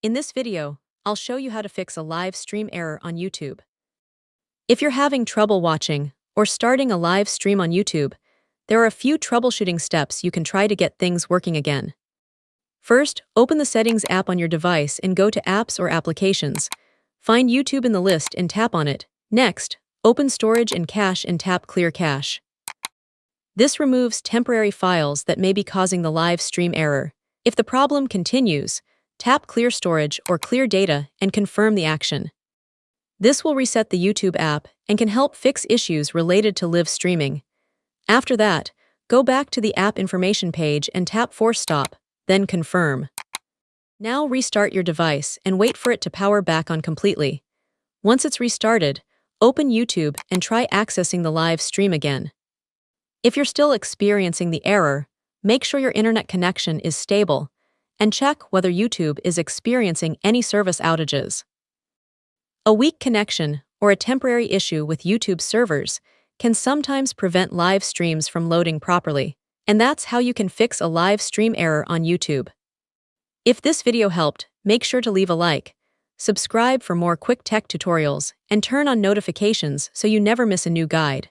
In this video, I'll show you how to fix a live stream error on YouTube. If you're having trouble watching or starting a live stream on YouTube, there are a few troubleshooting steps you can try to get things working again. First, open the Settings app on your device and go to Apps or Applications. Find YouTube in the list and tap on it. Next, open Storage and Cache and tap Clear Cache. This removes temporary files that may be causing the live stream error. If the problem continues, tap Clear Storage or Clear Data and confirm the action. This will reset the YouTube app and can help fix issues related to live streaming. After that, go back to the app information page and tap Force Stop, then Confirm. Now restart your device and wait for it to power back on completely. Once it's restarted, open YouTube and try accessing the live stream again. If you're still experiencing the error, make sure your internet connection is stable and check whether YouTube is experiencing any service outages. A weak connection or a temporary issue with YouTube servers can sometimes prevent live streams from loading properly, and that's how you can fix a live stream error on YouTube. If this video helped, make sure to leave a like, subscribe for more quick tech tutorials, and turn on notifications so you never miss a new guide.